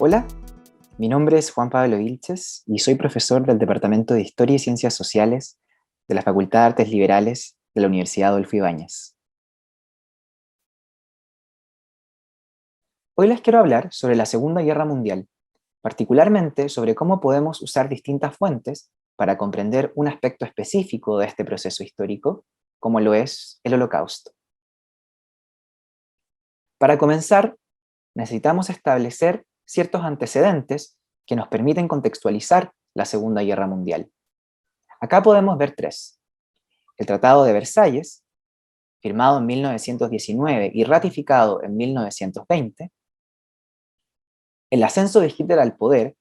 Hola, mi nombre es Juan Pablo Vilches y soy profesor del Departamento de Historia y Ciencias Sociales de la Facultad de Artes Liberales de la Universidad Adolfo Ibáñez. Hoy les quiero hablar sobre la Segunda Guerra Mundial, particularmente sobre cómo podemos usar distintas fuentes para comprender un aspecto específico de este proceso histórico, como lo es el Holocausto. Para comenzar, necesitamos establecer ciertos antecedentes que nos permiten contextualizar la Segunda Guerra Mundial. Acá podemos ver tres: el Tratado de Versalles, firmado en 1919 y ratificado en 1920, el ascenso de Hitler al poder,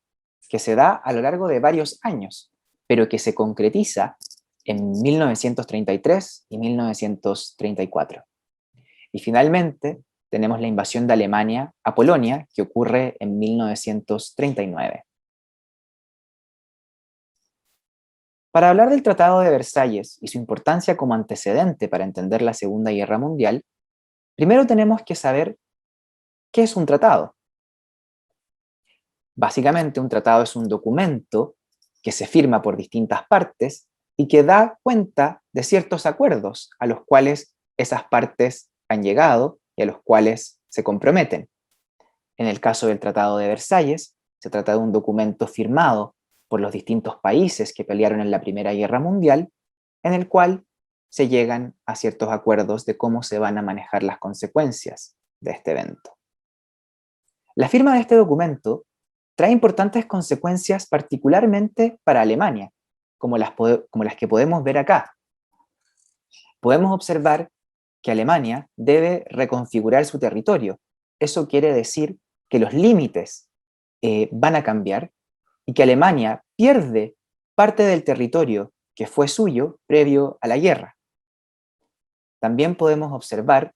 que se da a lo largo de varios años, pero que se concretiza en 1933 y 1934. Y finalmente, tenemos la invasión de Alemania a Polonia, que ocurre en 1939. Para hablar del Tratado de Versalles y su importancia como antecedente para entender la Segunda Guerra Mundial, primero tenemos que saber qué es un tratado. Básicamente, un tratado es un documento que se firma por distintas partes y que da cuenta de ciertos acuerdos a los cuales esas partes han llegado y a los cuales se comprometen. En el caso del Tratado de Versalles, se trata de un documento firmado por los distintos países que pelearon en la Primera Guerra Mundial, en el cual se llegan a ciertos acuerdos de cómo se van a manejar las consecuencias de este evento. La firma de este documento trae importantes consecuencias particularmente para Alemania, como las que podemos ver acá. Podemos observar que Alemania debe reconfigurar su territorio. Eso quiere decir que los límites van a cambiar y que Alemania pierde parte del territorio que fue suyo previo a la guerra. También podemos observar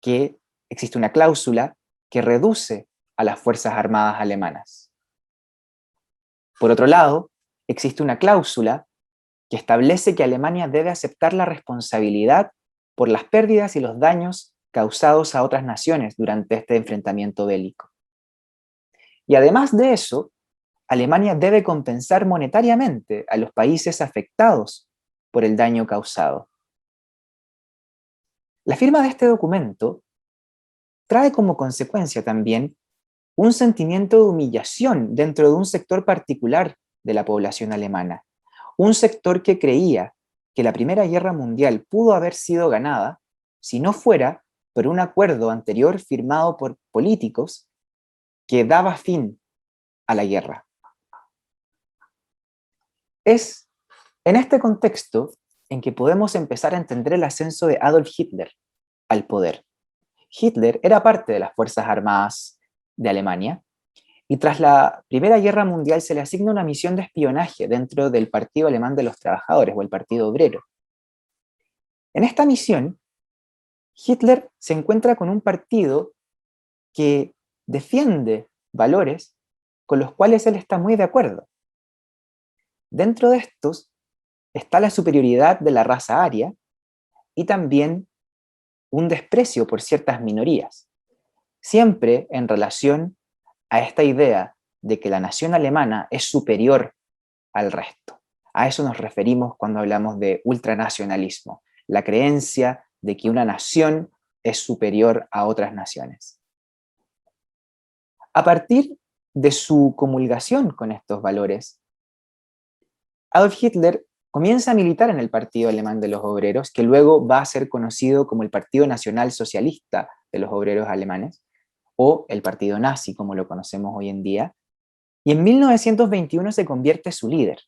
que existe una cláusula que reduce a las Fuerzas Armadas alemanas. Por otro lado, existe una cláusula que establece que Alemania debe aceptar la responsabilidad por las pérdidas y los daños causados a otras naciones durante este enfrentamiento bélico. Y además de eso, Alemania debe compensar monetariamente a los países afectados por el daño causado. La firma de este documento trae como consecuencia también un sentimiento de humillación dentro de un sector particular de la población alemana, un sector que creía que la Primera Guerra Mundial pudo haber sido ganada si no fuera por un acuerdo anterior firmado por políticos que daba fin a la guerra. Es en este contexto en que podemos empezar a entender el ascenso de Adolf Hitler al poder. Hitler era parte de las Fuerzas Armadas de Alemania y tras la Primera Guerra Mundial se le asigna una misión de espionaje dentro del Partido Alemán de los Trabajadores o el Partido Obrero. En esta misión, Hitler se encuentra con un partido que defiende valores con los cuales él está muy de acuerdo. Dentro de estos está la superioridad de la raza aria y también un desprecio por ciertas minorías, siempre en relación a esta idea de que la nación alemana es superior al resto. A eso nos referimos cuando hablamos de ultranacionalismo, la creencia de que una nación es superior a otras naciones. A partir de su comulgación con estos valores, Adolf Hitler comienza a militar en el Partido Alemán de los Obreros, que luego va a ser conocido como el Partido Nacional Socialista de los Obreros Alemanes, o el Partido Nazi, como lo conocemos hoy en día, y en 1921 se convierte en su líder.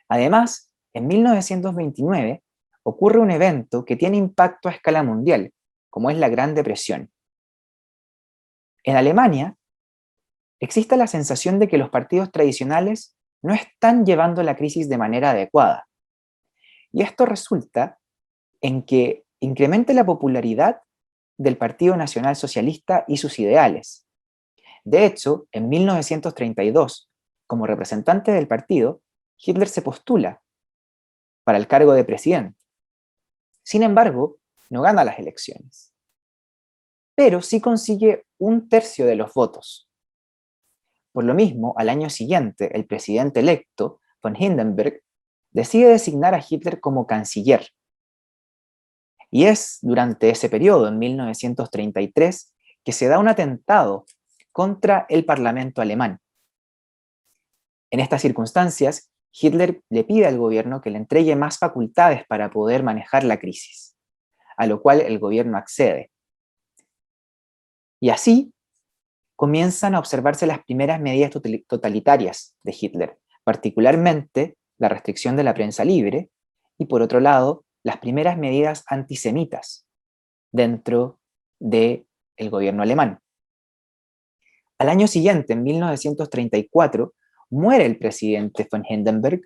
Además, en 1929 ocurre un evento que tiene impacto a escala mundial, como es la Gran Depresión. En Alemania existe la sensación de que los partidos tradicionales no están llevando la crisis de manera adecuada. Y esto resulta en que incremente la popularidad del Partido Nacional Socialista y sus ideales. De hecho, en 1932, como representante del partido, Hitler se postula para el cargo de presidente. Sin embargo, no gana las elecciones, pero sí consigue 1/3 de los votos. Por lo mismo, al año siguiente, el presidente electo, von Hindenburg, decide designar a Hitler como canciller. Y es durante ese periodo, en 1933, que se da un atentado contra el Parlamento alemán. En estas circunstancias, Hitler le pide al gobierno que le entregue más facultades para poder manejar la crisis, a lo cual el gobierno accede. Y así comienzan a observarse las primeras medidas totalitarias de Hitler, particularmente la restricción de la prensa libre y, por otro lado, las primeras medidas antisemitas dentro del gobierno alemán. Al año siguiente, en 1934, muere el presidente von Hindenburg,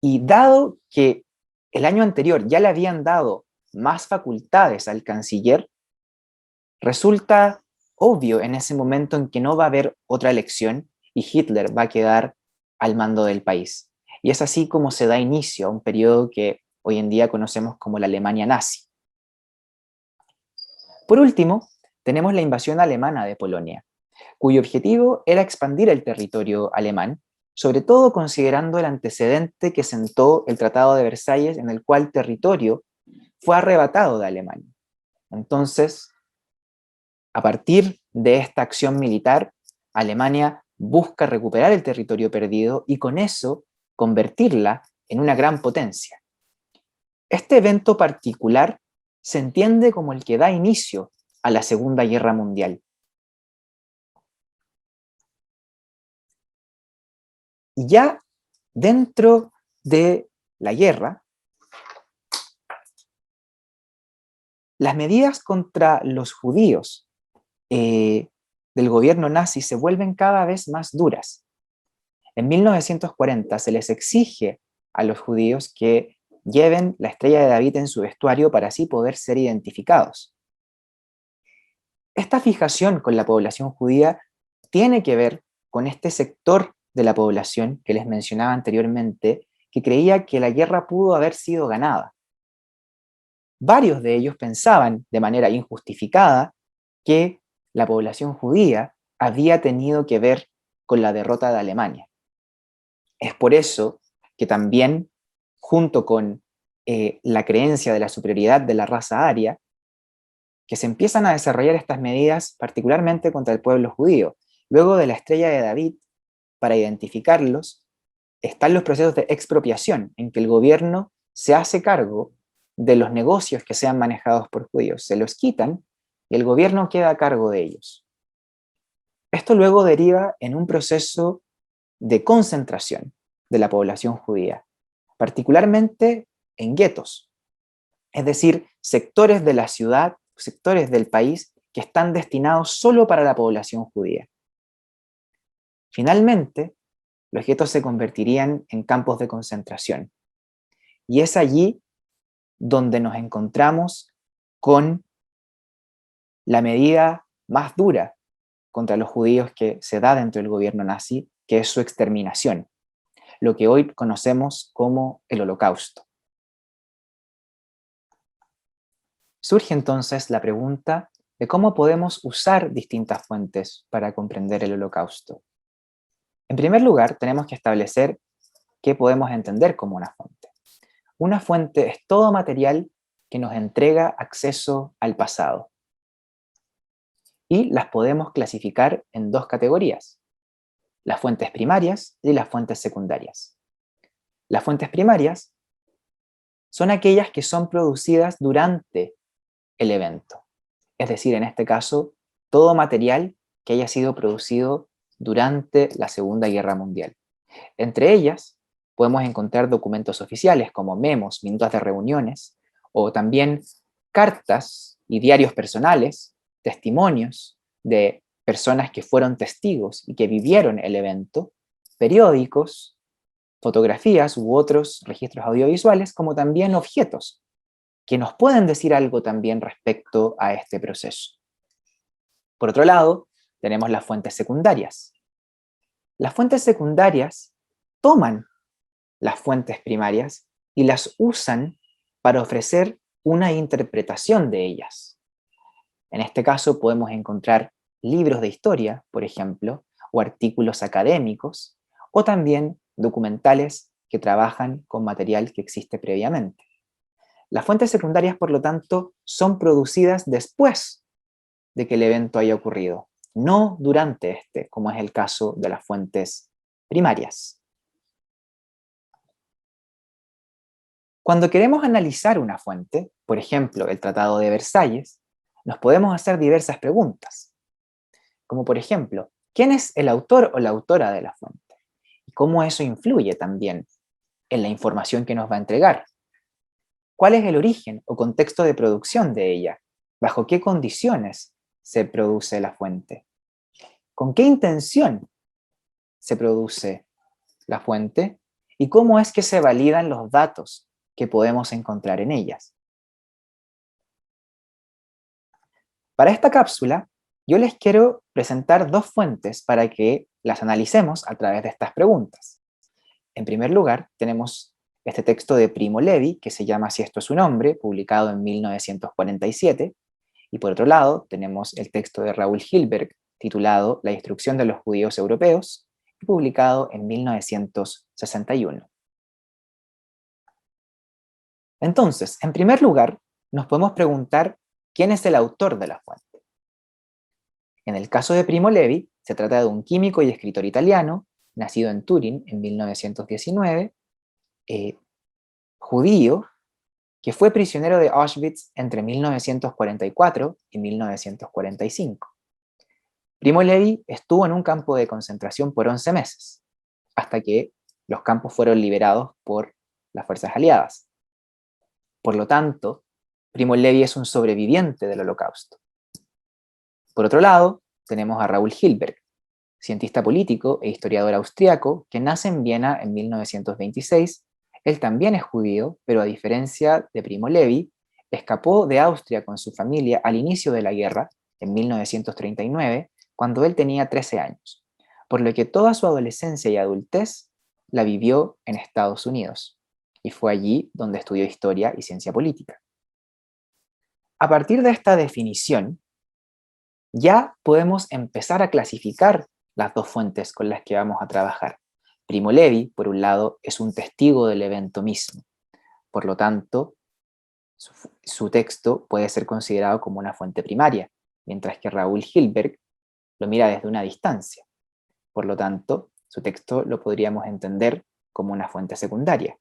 y dado que el año anterior ya le habían dado más facultades al canciller, resulta obvio en ese momento en que no va a haber otra elección y Hitler va a quedar al mando del país. Y es así como se da inicio a un periodo que hoy en día conocemos como la Alemania nazi. Por último, tenemos la invasión alemana de Polonia, cuyo objetivo era expandir el territorio alemán, sobre todo considerando el antecedente que sentó el Tratado de Versalles, en el cual territorio fue arrebatado de Alemania. Entonces, a partir de esta acción militar, Alemania busca recuperar el territorio perdido y con eso convertirla en una gran potencia. Este evento particular se entiende como el que da inicio a la Segunda Guerra Mundial. Y ya dentro de la guerra, las medidas contra los judíos del gobierno nazi se vuelven cada vez más duras. En 1940 se les exige a los judíos que lleven la estrella de David en su vestuario para así poder ser identificados. Esta fijación con la población judía tiene que ver con este sector de la población que les mencionaba anteriormente, que creía que la guerra pudo haber sido ganada. Varios de ellos pensaban de manera injustificada que la población judía había tenido que ver con la derrota de Alemania. Es por eso que también, junto con la creencia de la superioridad de la raza aria, que se empiezan a desarrollar estas medidas particularmente contra el pueblo judío. Luego de la estrella de David, para identificarlos, están los procesos de expropiación, en que el gobierno se hace cargo de los negocios que sean manejados por judíos, se los quitan y el gobierno queda a cargo de ellos. Esto luego deriva en un proceso de concentración de la población judía, particularmente en guetos, es decir, sectores de la ciudad, sectores del país que están destinados solo para la población judía. Finalmente, los guetos se convertirían en campos de concentración. Y es allí donde nos encontramos con la medida más dura contra los judíos que se da dentro del gobierno nazi, que es su exterminación, lo que hoy conocemos como el Holocausto. Surge entonces la pregunta de cómo podemos usar distintas fuentes para comprender el Holocausto. En primer lugar, tenemos que establecer qué podemos entender como una fuente. Una fuente es todo material que nos entrega acceso al pasado. Y las podemos clasificar en dos categorías: las fuentes primarias y las fuentes secundarias. Las fuentes primarias son aquellas que son producidas durante el evento. Es decir, en este caso, todo material que haya sido producido durante la Segunda Guerra Mundial. Entre ellas, podemos encontrar documentos oficiales como memos, minutas de reuniones, o también cartas y diarios personales, testimonios de personas que fueron testigos y que vivieron el evento, periódicos, fotografías u otros registros audiovisuales, como también objetos que nos pueden decir algo también respecto a este proceso. Por otro lado, tenemos las fuentes secundarias. Las fuentes secundarias toman las fuentes primarias y las usan para ofrecer una interpretación de ellas. En este caso podemos encontrar libros de historia, por ejemplo, o artículos académicos, o también documentales que trabajan con material que existe previamente. Las fuentes secundarias, por lo tanto, son producidas después de que el evento haya ocurrido, no durante este, como es el caso de las fuentes primarias. Cuando queremos analizar una fuente, por ejemplo, el Tratado de Versalles, nos podemos hacer diversas preguntas, como por ejemplo, ¿quién es el autor o la autora de la fuente? ¿Y cómo eso influye también en la información que nos va a entregar? ¿Cuál es el origen o contexto de producción de ella? ¿Bajo qué condiciones se produce la fuente? ¿Con qué intención se produce la fuente? ¿Y cómo es que se validan los datos que podemos encontrar en ellas? Para esta cápsula, yo les quiero presentar dos fuentes para que las analicemos a través de estas preguntas. En primer lugar, tenemos este texto de Primo Levi, que se llama Si esto es un hombre, publicado en 1947, y por otro lado, tenemos el texto de Raúl Hilberg, titulado La instrucción de los judíos europeos, publicado en 1961. Entonces, en primer lugar, nos podemos preguntar quién es el autor de la fuente. En el caso de Primo Levi, se trata de un químico y escritor italiano, nacido en Turín en 1919, judío, que fue prisionero de Auschwitz entre 1944 y 1945. Primo Levi estuvo en un campo de concentración por 11 meses, hasta que los campos fueron liberados por las fuerzas aliadas. Por lo tanto, Primo Levi es un sobreviviente del Holocausto. Por otro lado, tenemos a Raúl Hilberg, cientista político e historiador austriaco que nace en Viena en 1926. Él también es judío, pero a diferencia de Primo Levi, escapó de Austria con su familia al inicio de la guerra, en 1939, cuando él tenía 13 años, por lo que toda su adolescencia y adultez la vivió en Estados Unidos, y fue allí donde estudió historia y ciencia política. A partir de esta definición, ya podemos empezar a clasificar las dos fuentes con las que vamos a trabajar. Primo Levi, por un lado, es un testigo del evento mismo. Por lo tanto, su texto puede ser considerado como una fuente primaria, mientras que Raúl Hilberg lo mira desde una distancia. Por lo tanto, su texto lo podríamos entender como una fuente secundaria.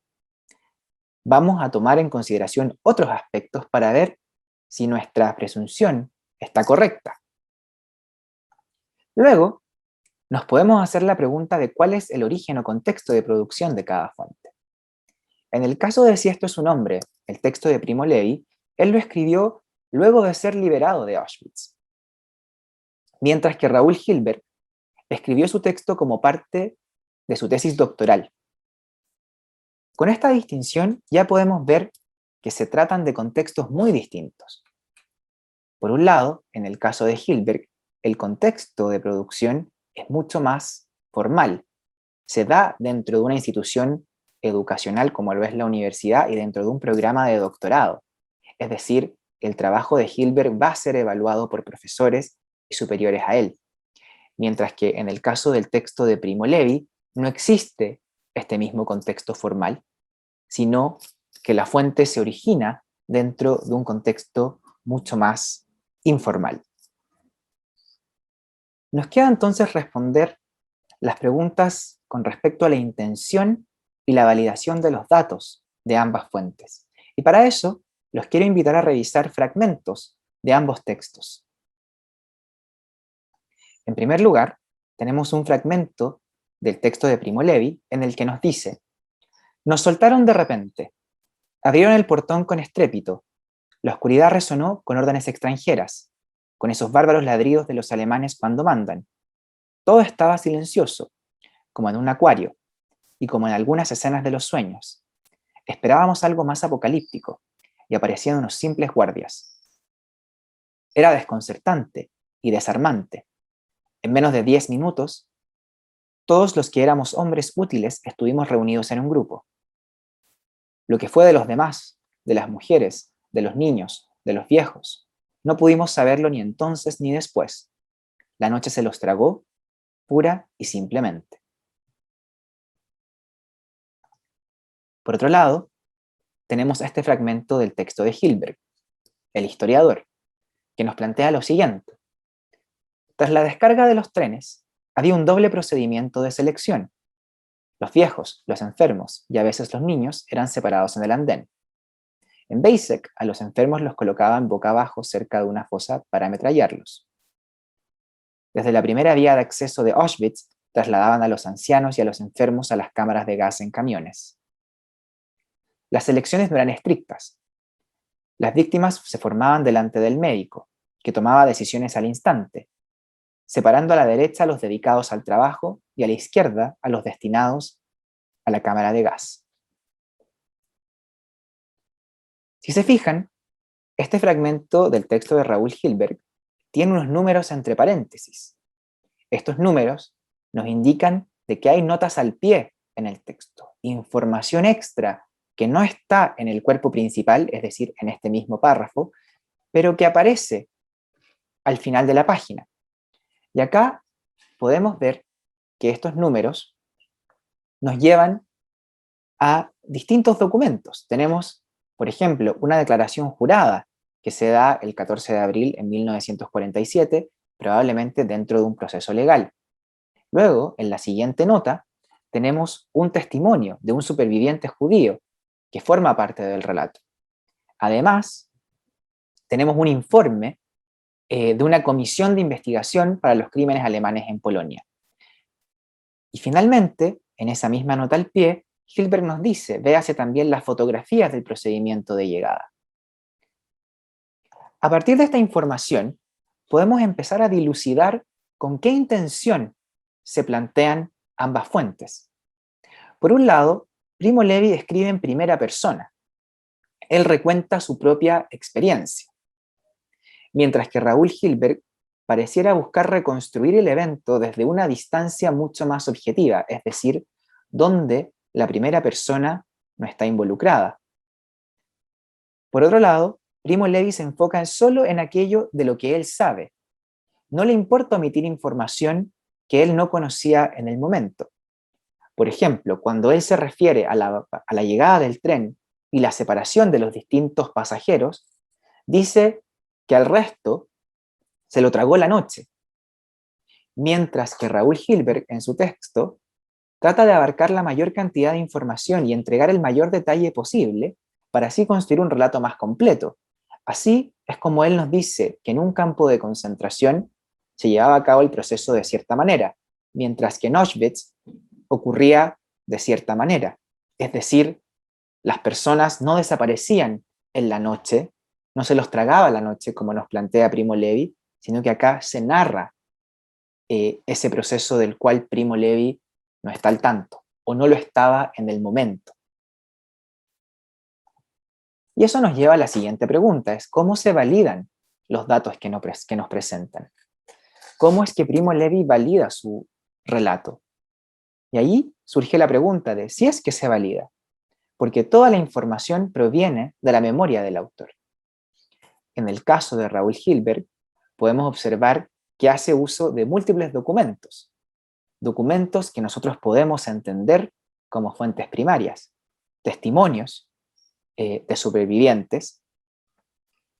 Vamos a tomar en consideración otros aspectos para ver si nuestra presunción está correcta. Luego, nos podemos hacer la pregunta de cuál es el origen o contexto de producción de cada fuente. En el caso de Si esto es un hombre, el texto de Primo Levi, él lo escribió luego de ser liberado de Auschwitz. Mientras que Raúl Hilberg escribió su texto como parte de su tesis doctoral. Con esta distinción ya podemos ver que se tratan de contextos muy distintos. Por un lado, en el caso de Hilberg, el contexto de producción es mucho más formal. Se da dentro de una institución educacional como lo es la universidad y dentro de un programa de doctorado. Es decir, el trabajo de Hilberg va a ser evaluado por profesores y superiores a él. Mientras que en el caso del texto de Primo Levi no existe este mismo contexto formal, sino que la fuente se origina dentro de un contexto mucho más informal. Nos queda entonces responder las preguntas con respecto a la intención y la validación de los datos de ambas fuentes. Y para eso, los quiero invitar a revisar fragmentos de ambos textos. En primer lugar, tenemos un fragmento del texto de Primo Levi en el que nos dice: nos soltaron de repente, abrieron el portón con estrépito, la oscuridad resonó con órdenes extranjeras, con esos bárbaros ladridos de los alemanes cuando mandan. Todo estaba silencioso, como en un acuario, y como en algunas escenas de los sueños. Esperábamos algo más apocalíptico, y aparecían unos simples guardias. Era desconcertante y desarmante. En menos de 10 minutos, Todos los que éramos hombres útiles estuvimos reunidos en un grupo. Lo que fue de los demás, de las mujeres, de los niños, de los viejos, no pudimos saberlo ni entonces ni después. La noche se los tragó, pura y simplemente. Por otro lado, tenemos este fragmento del texto de Hilberg, el historiador, que nos plantea lo siguiente. Tras la descarga de los trenes, había un doble procedimiento de selección. Los viejos, los enfermos y a veces los niños eran separados en el andén. En Basic, a los enfermos los colocaban boca abajo cerca de una fosa para ametrallarlos. Desde la primera vía de acceso de Auschwitz, trasladaban a los ancianos y a los enfermos a las cámaras de gas en camiones. Las selecciones no eran estrictas. Las víctimas se formaban delante del médico, que tomaba decisiones al instante, separando a la derecha a los dedicados al trabajo y a la izquierda a los destinados a la cámara de gas. Si se fijan, este fragmento del texto de Raúl Hilberg tiene unos números entre paréntesis. Estos números nos indican de que hay notas al pie en el texto, información extra que no está en el cuerpo principal, es decir, en este mismo párrafo, pero que aparece al final de la página. Y acá podemos ver que estos números nos llevan a distintos documentos. Tenemos, por ejemplo, una declaración jurada que se da el 14 de abril en 1947, probablemente dentro de un proceso legal. Luego, en la siguiente nota, tenemos un testimonio de un superviviente judío que forma parte del relato. Además, tenemos un informe de una comisión de investigación para los crímenes alemanes en Polonia. Y finalmente, en esa misma nota al pie, Hilberg nos dice, véase también las fotografías del procedimiento de llegada. A partir de esta información, podemos empezar a dilucidar con qué intención se plantean ambas fuentes. Por un lado, Primo Levi escribe en primera persona. Él recuenta su propia experiencia, mientras que Raúl Hilberg pareciera buscar reconstruir el evento desde una distancia mucho más objetiva, es decir, donde la primera persona no está involucrada. Por otro lado, Primo Levi se enfoca solo en aquello de lo que él sabe. No le importa omitir información que él no conocía en el momento. Por ejemplo, cuando él se refiere a la llegada del tren y la separación de los distintos pasajeros, dice que al resto se lo tragó la noche, mientras que Raúl Hilberg en su texto trata de abarcar la mayor cantidad de información y entregar el mayor detalle posible para así construir un relato más completo. Así es como él nos dice que en un campo de concentración se llevaba a cabo el proceso de cierta manera, mientras que en Auschwitz ocurría de cierta manera. Es decir, las personas no desaparecían en la noche, no se los tragaba la noche como nos plantea Primo Levi, sino que acá se narra ese proceso del cual Primo Levi no está al tanto o no lo estaba en el momento. Y eso nos lleva a la siguiente pregunta, es ¿cómo se validan los datos que nos presentan? ¿Cómo es que Primo Levi valida su relato? Y ahí surge la pregunta de si es que se valida, porque toda la información proviene de la memoria del autor. En el caso de Raúl Hilberg, podemos observar que hace uso de múltiples documentos, documentos que nosotros podemos entender como fuentes primarias, testimonios de supervivientes,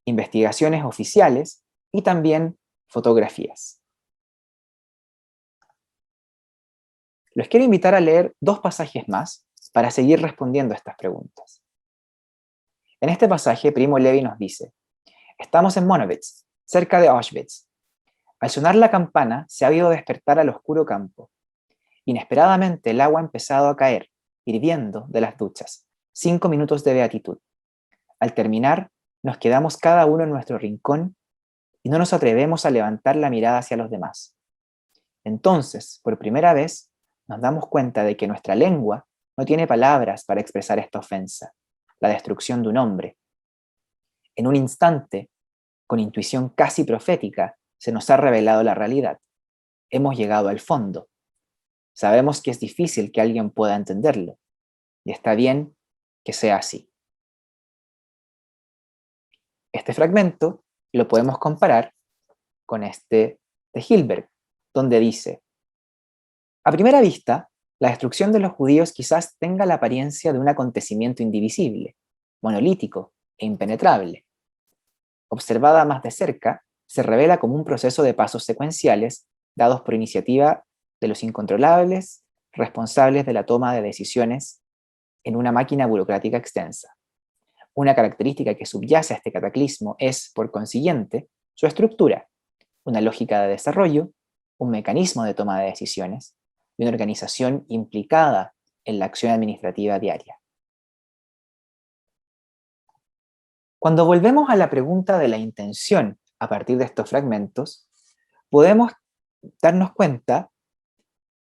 investigaciones oficiales y también fotografías. Los quiero invitar a leer dos pasajes más para seguir respondiendo a estas preguntas. En este pasaje, Primo Levi nos dice, estamos en Monowitz, cerca de Auschwitz. Al sonar la campana, se ha oído despertar al oscuro campo. Inesperadamente, el agua ha empezado a caer, hirviendo de las duchas. 5 minutos de beatitud. Al terminar, nos quedamos cada uno en nuestro rincón y no nos atrevemos a levantar la mirada hacia los demás. Entonces, por primera vez, nos damos cuenta de que nuestra lengua no tiene palabras para expresar esta ofensa, la destrucción de un hombre. En un instante, con intuición casi profética, se nos ha revelado la realidad. Hemos llegado al fondo. Sabemos que es difícil que alguien pueda entenderlo, y está bien que sea así. Este fragmento lo podemos comparar con este de Hilberg, donde dice: a primera vista, la destrucción de los judíos quizás tenga la apariencia de un acontecimiento indivisible, monolítico e impenetrable. Observada más de cerca, se revela como un proceso de pasos secuenciales dados por iniciativa de los incontrolables responsables de la toma de decisiones en una máquina burocrática extensa. Una característica que subyace a este cataclismo es, por consiguiente, su estructura, una lógica de desarrollo, un mecanismo de toma de decisiones y una organización implicada en la acción administrativa diaria. Cuando volvemos a la pregunta de la intención a partir de estos fragmentos, podemos darnos cuenta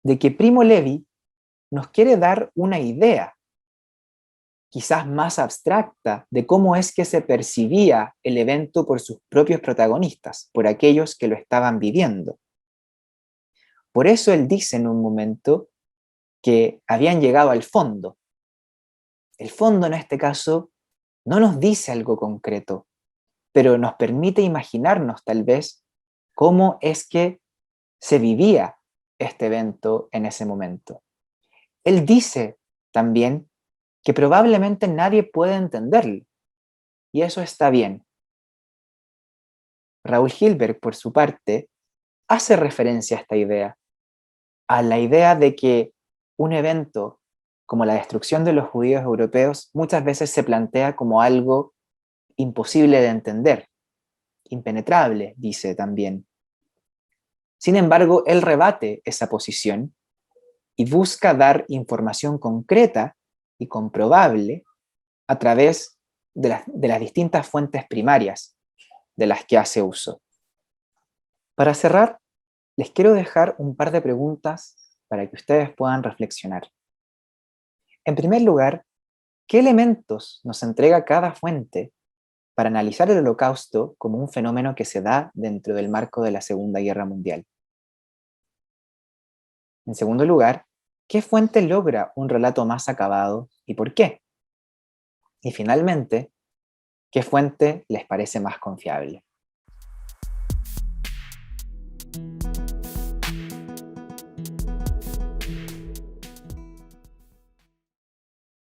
de que Primo Levi nos quiere dar una idea, quizás más abstracta, de cómo es que se percibía el evento por sus propios protagonistas, por aquellos que lo estaban viviendo. Por eso él dice en un momento que habían llegado al fondo. El fondo en este caso no nos dice algo concreto, pero nos permite imaginarnos tal vez cómo es que se vivía este evento en ese momento. Él dice también que probablemente nadie puede entenderlo, y eso está bien. Raúl Hilberg, por su parte, hace referencia a esta idea, a la idea de que un evento como la destrucción de los judíos europeos muchas veces se plantea como algo imposible de entender, impenetrable, dice también. Sin embargo, él rebate esa posición y busca dar información concreta y comprobable a través de las distintas fuentes primarias de las que hace uso. Para cerrar, les quiero dejar un par de preguntas para que ustedes puedan reflexionar. En primer lugar, ¿qué elementos nos entrega cada fuente para analizar el Holocausto como un fenómeno que se da dentro del marco de la Segunda Guerra Mundial? En segundo lugar, ¿qué fuente logra un relato más acabado y por qué? Y finalmente, ¿qué fuente les parece más confiable?